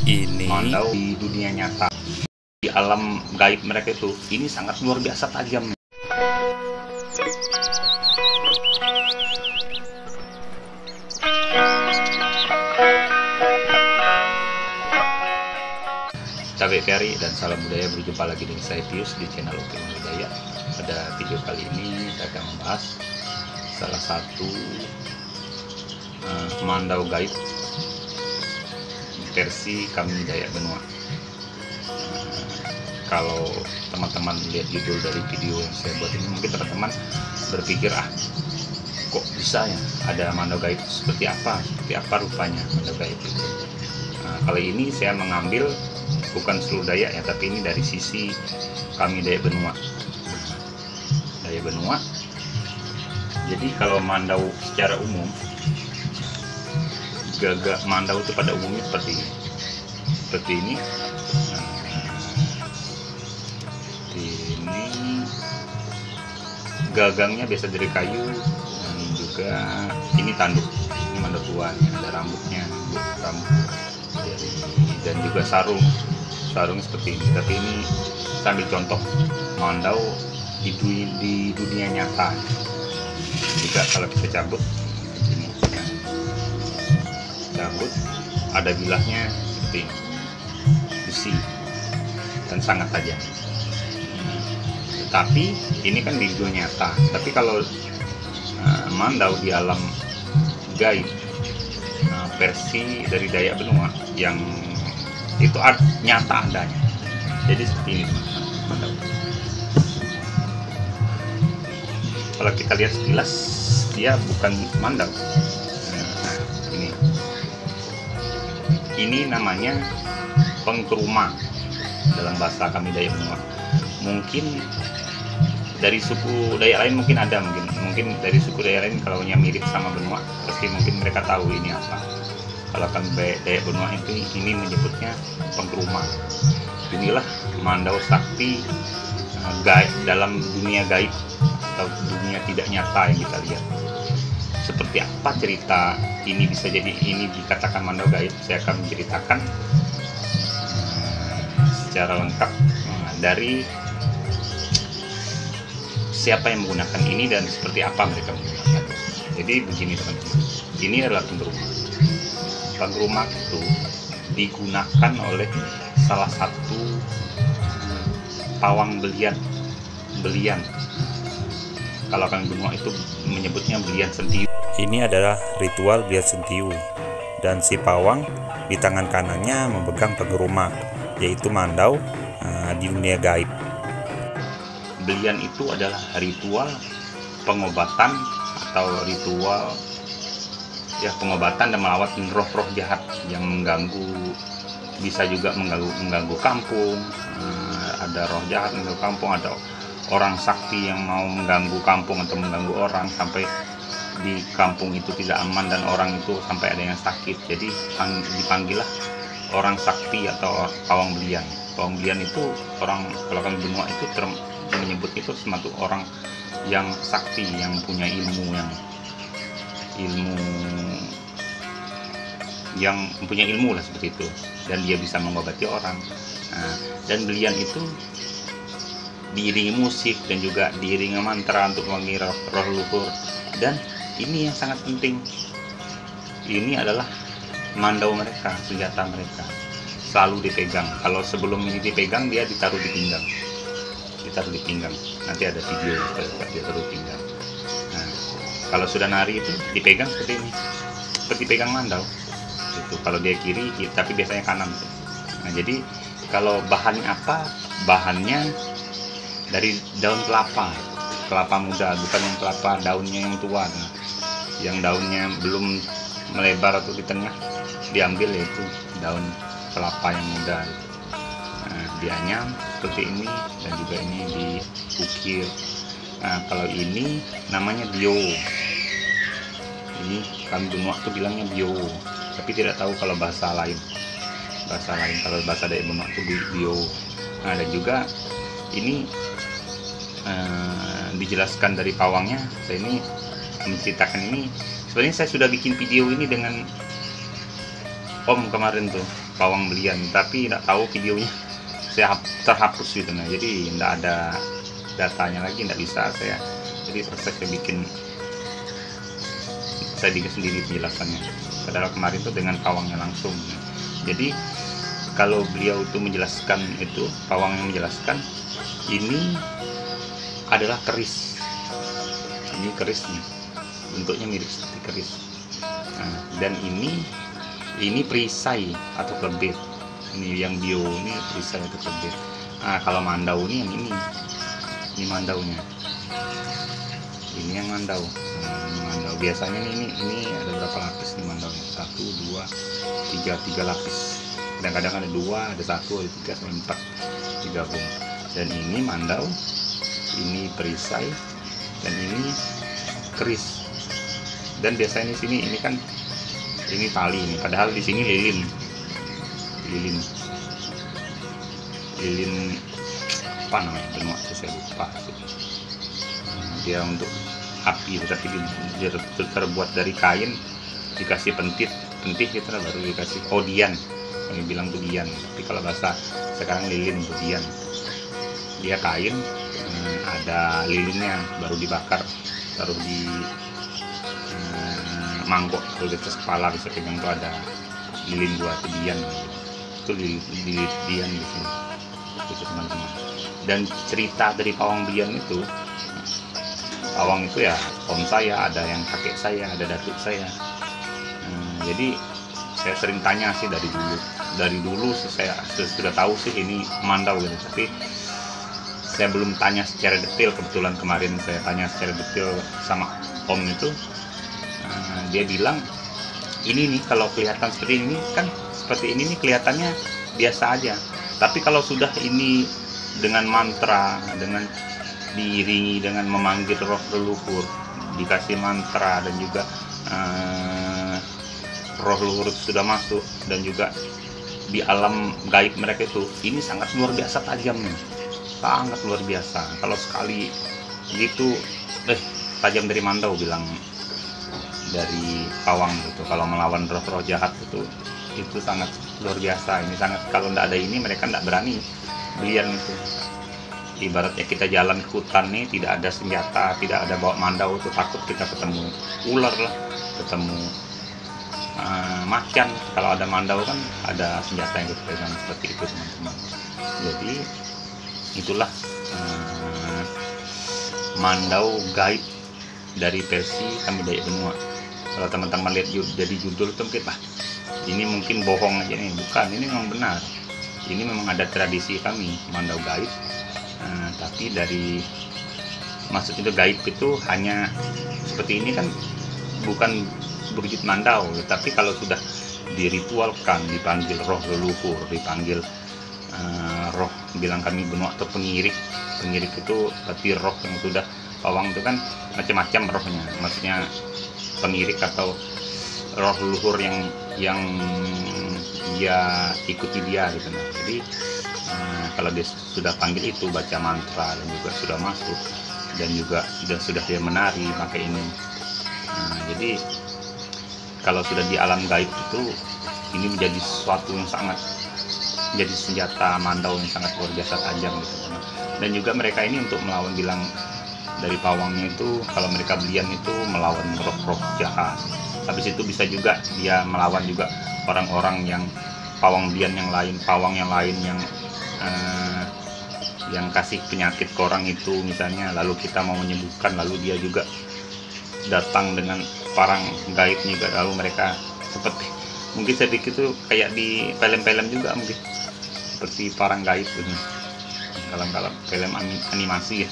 Ini mandau di dunia nyata, di alam gaib mereka itu, ini sangat luar biasa tajamnya. Cabai Kari dan salam budaya, berjumpa lagi dengan saya Pius di channel Oke Budaya. Pada video kali ini saya akan membahas salah satu mandau gaib versi kami Dayak Benua. Kalau teman-teman lihat judul dari video yang saya buat ini, mungkin teman-teman berpikir, kok bisa ya ada mandau gaib, seperti apa rupanya mandau gaib itu. Kali ini saya mengambil bukan seluruh Dayak ya, tapi ini dari sisi kami Dayak Benua. Dayak Benua. Jadi kalau mandau secara umum, gagak mandau itu pada umumnya seperti ini. Ini gagangnya biasa dari kayu, dan juga ini tanduk. Ini mandau tua, ada rambutnya, dan juga sarung seperti ini. Tapi ini saya ambil contoh mandau di dunia nyata. Juga kalau kita cabut ini, ada bilahnya seperti ini, besi dan sangat tajam. Tapi ini kan di dunia nyata. Tapi kalau mandau di alam gaib, versi dari Dayak Benua yang itu nyata adanya. Jadi seperti ini teman-teman, mandau. Kalau kita lihat sekilas, dia bukan mandau. Nah, ini namanya pengkeruma dalam bahasa kami Dayak Benua. Mungkin dari suku Dayak lain mungkin ada, mungkin dari suku Dayak lain kalau mirip sama Benua, pasti mungkin mereka tahu ini apa. Kalau kan Dayak Benua itu ini menyebutnya pengkeruma. Inilah mandau sakti gaib dalam dunia gaib atau dunia tidak nyata yang kita lihat. Seperti apa cerita ini bisa jadi ini dikatakan mandau gaib, saya akan menceritakan secara lengkap dari siapa yang menggunakan ini dan seperti apa mereka menggunakan. Jadi begini teman-teman, ini adalah pengkeruma. Pengkeruma itu digunakan oleh salah satu pawang belian. Kalau kami Benua itu menyebutnya belian sentiu. Ini adalah ritual belian sentiu, dan si pawang di tangan kanannya memegang pengkeruma, yaitu mandau di dunia gaib. Belian itu adalah ritual pengobatan atau ritual ya pengobatan dan melawan roh-roh jahat yang mengganggu, bisa juga mengganggu kampung. Ada roh jahat mengganggu kampung, ada orang sakti yang mau mengganggu kampung atau mengganggu orang sampai di kampung itu tidak aman dan orang itu sampai ada yang sakit. Jadi dipanggillah orang sakti atau pawang belian. Pawang belian itu orang, kalau kami Benua itu menyebut itu semacam orang yang sakti, yang punya ilmu yang mempunyai ilmu lah seperti itu, dan dia bisa mengobati orang. Dan belian itu diiringi musik dan juga diiringi mantra untuk memanggil roh leluhur. Dan ini yang sangat penting, ini adalah mandau mereka, senjata mereka selalu dipegang. Kalau sebelum ini dipegang, dia ditaruh di pinggang. Nanti ada video dia taruh di pinggang. Nah, kalau sudah nari itu dipegang seperti ini, seperti pegang mandau itu. Kalau dia kiri, tapi biasanya kanan. Nah, jadi kalau bahannya apa? Bahannya dari daun kelapa muda, bukan yang kelapa daunnya yang tua. Nah, yang daunnya belum melebar atau di tengah, diambil yaitu daun kelapa yang muda. Nah, dianyam seperti ini, dan juga ini diukir. Nah, kalau ini namanya bio. Ini kami Benua tuh bilangnya bio, tapi tidak tahu kalau bahasa lain. Kalau bahasa Dayak Benua itu bio. Nah, dan juga ini dijelaskan dari pawangnya. Saya ini menceritakan ini, sebenarnya saya sudah bikin video ini dengan Om kemarin tuh, pawang belian, tapi tidak tahu videonya saya terhapus gitu. Nah, jadi tidak ada datanya lagi, tidak bisa saya, jadi proses saya bikin sendiri penjelasannya. Padahal kemarin tuh dengan pawangnya langsung. Jadi kalau beliau itu menjelaskan, itu pawang yang menjelaskan, ini adalah keris. Ini keris nih, bentuknya mirip seperti keris. Nah, dan ini perisai atau klebet. Ini yang bio ini perisai atau klebet. Nah, kalau mandau ini yang ini mandaunya. Ini yang mandau. Nah, ini mandau. Biasanya ini ada berapa lapis nih mandaunya? 1, 2, 3 lapis. Kadang-kadang ada 2, ada 1, ada 3, sampai 4 digabung. Dan ini mandau, ini perisai, dan ini keris. Dan biasanya di sini ini kan ini tali nih, padahal di sini lilin apa namanya, benua itu saya lupa. Dia untuk api, tetapi dia terbuat dari kain, dikasih pentih kita baru dikasih dian, kami bilang tuh dian, tapi kalau bahasa sekarang lilin tuh dian. Dia kain, ada lilinnya, baru dibakar, taruh di mangkok, taruh di atas kepala, bisa pegang tuh ada lilin buat dian. Itu lilin dian di sini, itu teman-teman. Dan cerita dari pawang belian itu, pawang itu ya om saya, ada yang kakek saya, ada datuk saya. Jadi saya sering tanya sih dari dulu sih, saya sudah tahu sih ini mandau gitu, tapi saya belum tanya secara detail. Kebetulan kemarin saya tanya secara detail sama om itu. Dia bilang ini nih kalau kelihatan seperti ini kan, seperti ini nih kelihatannya biasa aja, tapi kalau sudah ini dengan mantra, dengan diiringi dengan memanggil roh leluhur, dikasih mantra, dan juga roh leluhur sudah masuk, dan juga di alam gaib mereka itu, ini sangat luar biasa tajamnya, sangat luar biasa. Kalau sekali gitu tajam dari mandau, bilang dari pawang gitu. Kalau melawan roh-roh jahat itu sangat luar biasa. Ini sangat, kalau tidak ada ini mereka tidak berani belian itu. Ibaratnya kita jalan ke hutan nih, tidak ada senjata, tidak ada bawa mandau, itu takut kita ketemu ular lah, ketemu macan. Kalau ada mandau kan ada senjata yang kita pegang, seperti itu teman-teman. Jadi itulah mandau gaib dari versi kami Dayak Benua. Kalau teman-teman lihat jadi judul itu mungkin ini mungkin bohong aja nih, bukan, ini memang benar. Ini memang ada tradisi kami mandau gaib. Tapi dari maksud itu gaib itu hanya seperti ini kan, bukan berwujud mandau, tapi kalau sudah diritualkan, dipanggil roh leluhur, dipanggil roh, bilang kami benua atau pengirik itu berarti roh yang sudah, pawang itu kan macam-macam rohnya, maksudnya pengirik atau roh leluhur yang dia ikuti dia gitu. Nah, jadi kalau dia sudah panggil itu, baca mantra, dan juga sudah masuk, dan juga sudah dia menari pakai ini. Jadi kalau sudah di alam gaib itu, ini menjadi sesuatu yang sangat, menjadi senjata mandau yang sangat luar biasa tajam gitu. Dan juga mereka ini untuk melawan, bilang dari pawangnya itu, kalau mereka belian itu melawan roh-roh jahat. Habis itu bisa juga dia melawan juga orang-orang yang pawang belian yang lain, pawang yang lain yang kasih penyakit ke orang itu misalnya, lalu kita mau menyembuhkan, lalu dia juga datang dengan parang gaib juga, lalu mereka seperti, mungkin saya pikir itu kayak di film-film juga, mungkin seperti parang gaib gitu, dalam film animasi ya.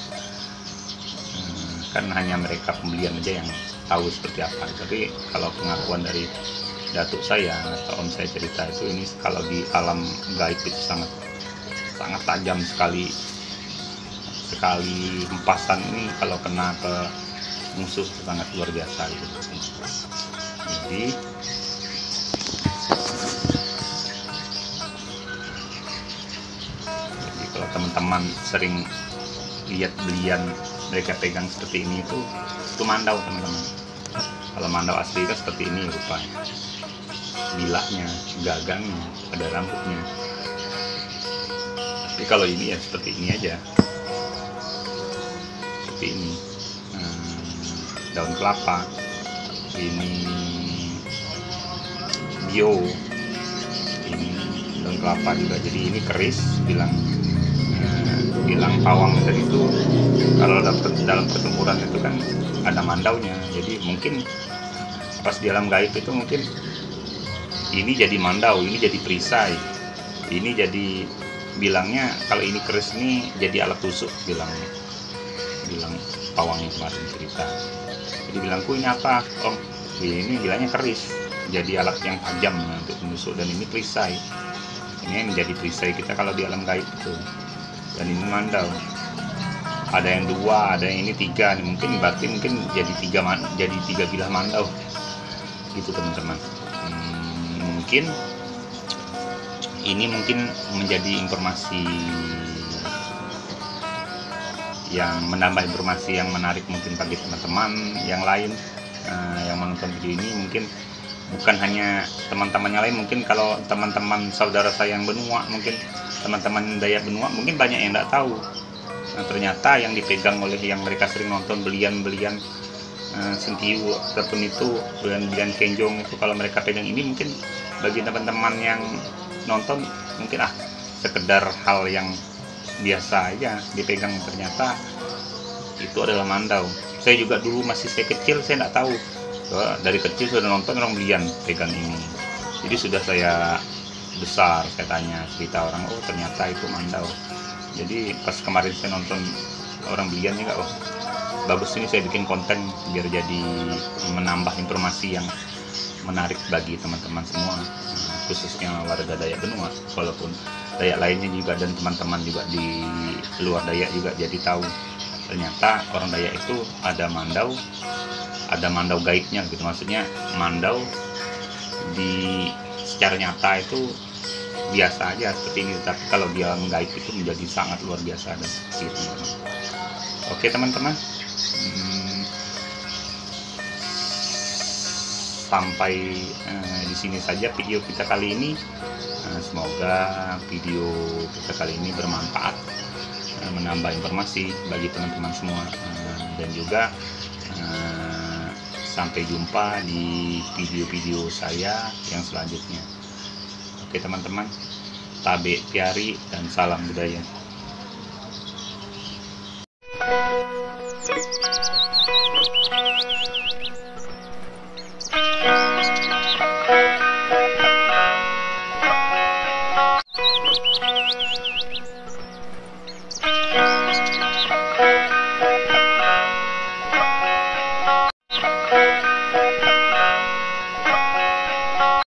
Kan hanya mereka pembelian aja yang tahu seperti apa. Tapi kalau pengakuan dari datuk saya atau om saya cerita itu, ini kalau di alam gaib itu sangat tajam sekali hempasan ini, kalau kena ke musuh itu sangat luar biasa gitu. Jadi kalau teman-teman sering lihat belian mereka pegang seperti ini, itu mandau teman-teman. Kalau mandau asli kan seperti ini rupanya. bilahnya, gagangnya, ada rambutnya. Tapi kalau ini ya seperti ini aja, seperti ini. Daun kelapa, ini bio, ini daun kelapa juga. Jadi ini keris, bilang pawang tadi itu kalau dalam pertempuran itu kan ada mandaunya. Jadi mungkin pas di alam gaib itu mungkin ini jadi mandau, ini jadi perisai, ini jadi, bilangnya kalau ini keris ini jadi alat tusuk, bilang pawang yang kemarin cerita. Jadi bilangku ini apa om, ini bilangnya keris, jadi alat yang tajam untuk menusuk, dan ini perisai, ini menjadi perisai kita kalau di alam gaib itu. Dan ini mandau, ada yang 2, ada yang ini 3 nih, mungkin berarti jadi 3 bilah mandau gitu teman-teman. Mungkin ini menjadi informasi yang menambah informasi yang menarik mungkin bagi teman-teman yang lain yang menonton video ini. Mungkin bukan hanya teman-teman yang lain, mungkin kalau teman-teman saudara saya yang benua, mungkin teman-teman Dayak benua, mungkin banyak yang tidak tahu. Nah, ternyata yang dipegang oleh yang mereka sering nonton belian sentiu ataupun itu belian kenjong itu, kalau mereka pegang ini, mungkin bagi teman-teman yang nonton mungkin sekedar hal yang biasa aja dipegang, ternyata itu adalah mandau. Saya juga dulu masih saya kecil, saya tidak tahu. Dari kecil sudah nonton orang belian pegang ini. Jadi sudah saya besar saya tanya cerita orang, oh ternyata itu mandau. Jadi pas kemarin saya nonton orang belian ya, bagus, ini saya bikin konten biar jadi menambah informasi yang menarik bagi teman-teman semua, khususnya warga Dayak benua, walaupun Dayak lainnya juga dan teman-teman juga di luar Dayak juga jadi tahu ternyata orang Dayak itu ada mandau gaibnya gitu. Maksudnya mandau secara nyata itu biasa aja seperti ini, tapi kalau di alam gaib itu menjadi sangat luar biasa dan seperti itu. Oke teman-teman, sampai di sini saja video kita kali ini. Semoga video kita kali ini bermanfaat, menambah informasi bagi teman-teman semua, dan juga sampai jumpa di video-video saya yang selanjutnya. Oke teman-teman, tabe piari dan salam budaya.